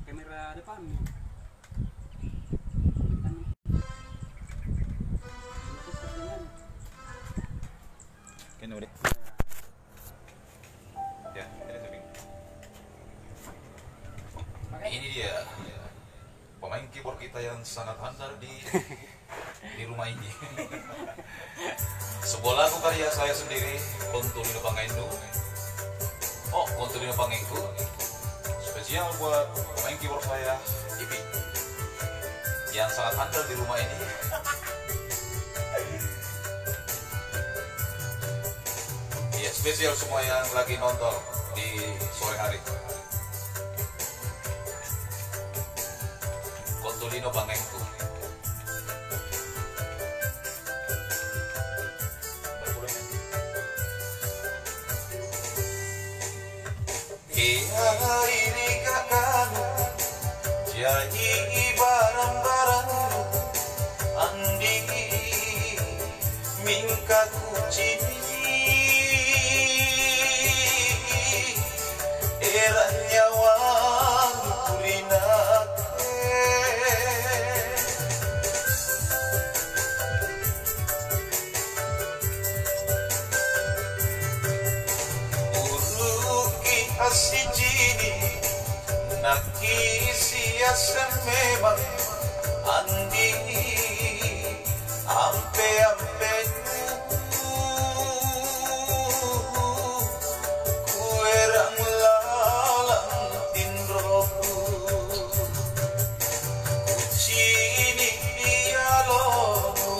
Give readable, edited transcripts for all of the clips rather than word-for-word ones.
kamera depan. Kena udah. Ya, ini syuting. Ini dia pemain keyboard kita yang sangat handal di rumah ini. Sebuah lagu karya saya sendiri, Kontulino Pangaindu. Oh, Kontulino Pangaindu. Spesial buat pemain keyboard saya, Ipi, yang sangat handal di rumah ini. Ya, spesial semua yang lagi nonton di sore hari. Kontulino Pangaindu. Ini kakakmu jadi barang-barangmu andi mingka kucini era nyawang kurinake uruki asijini nakisiasan memang andi ampe-ampe kuerang lalang tinroku kucini dialogu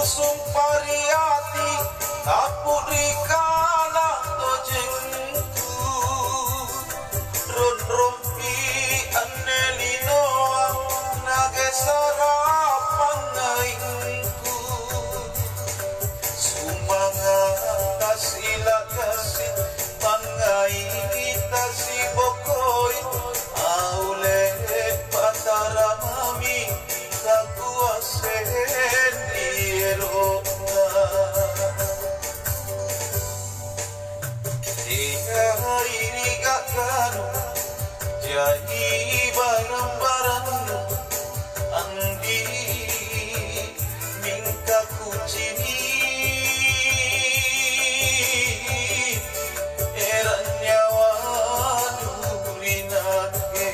sumpariati apurikana tojengku ron rompi anelinoa nagesara pangaingku sumanga kasila kasih pangaingi tasi bokoi aule patara mami kakuasen ini kakakmu jadi barang-barangmu andi mingka kucini era nyawa nurinake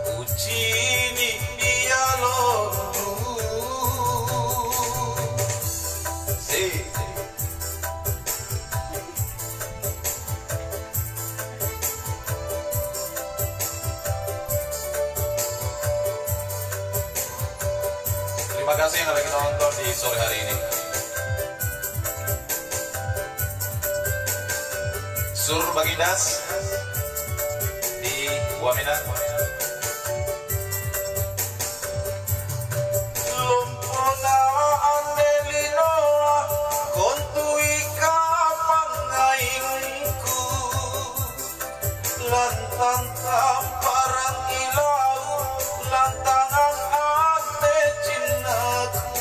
kucini dialogu. Terima kasih yang lagi nonton di sore hari ini. Sur Bagindas di Wamena. Lompona andelinoa kontuika pangaingku lantang tamparang ilau lantangan ate cinnaku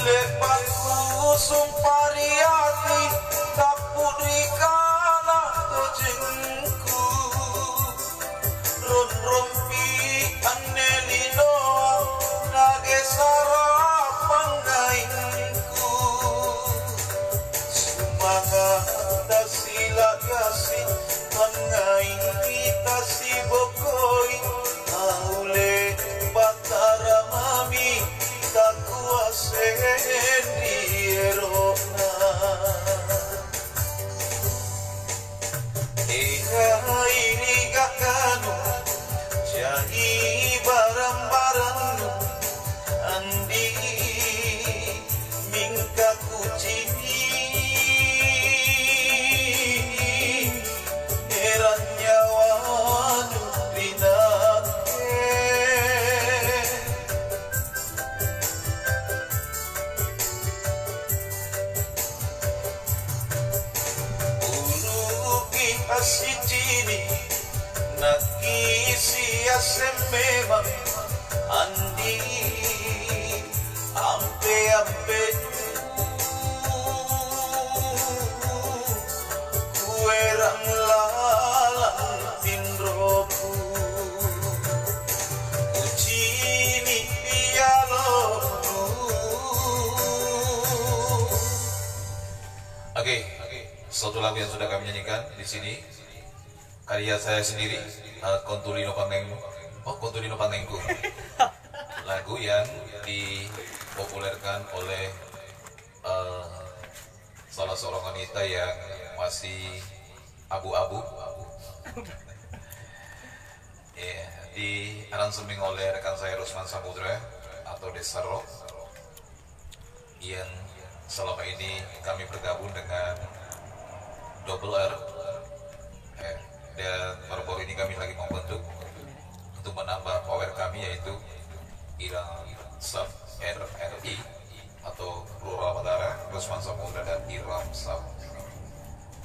lepatku sumpariati tapurikana tojengku ron rompi anelinoa nagesara pangaingku sumanga asitini nakisi asemema andi ampe ampe kuerang lalang tinroku ucini pialo. Oke, satu lagu yang sudah kami nyanyikan di sini karya saya sendiri, Kontulino Pangengku. Kontulino Pangengku. Lagu yang dipopulerkan oleh salah seorang wanita yang masih abu-abu. Di aransemen oleh rekan saya Rusman Samudra atau Desa Rock, yang selama ini kami bergabung dengan Double R, dan baru-baru ini kami lagi membentuk untuk menambah power kami, yaitu Irang Sub RRI atau Rural Madara, Rusman Samudra dan Iram Sub.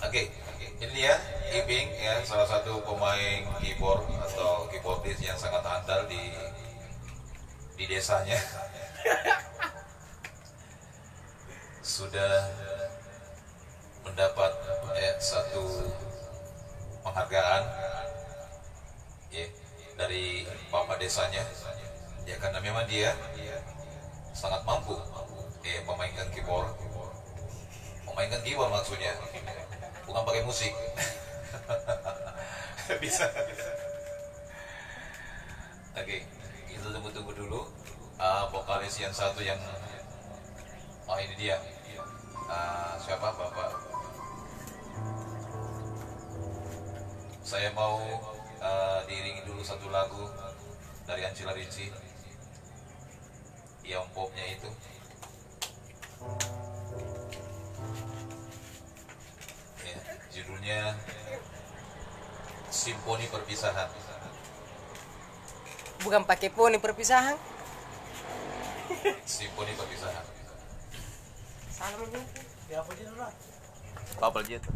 Oke, ini dia Iping ya, salah satu pemain keyboard atau keyboardist yang sangat andal di desanya. Sudah mendapat satu penghargaan ya, dari Bapak desanya ya, karena memang dia sangat mampu memainkan keyboard maksudnya, bukan pakai musik. bisa. Oke, kita tunggu dulu vokalis yang satu yang ini dia. Siapa Bapak? Saya mau diiringi dulu satu lagu dari Ancila Rinci yang popnya itu. Ya, judulnya Simfoni Perpisahan. Bukan pakai poni perpisahan. Simfoni Perpisahan. Salah begitu. Ya apa dia dulu? Apa aja tuh?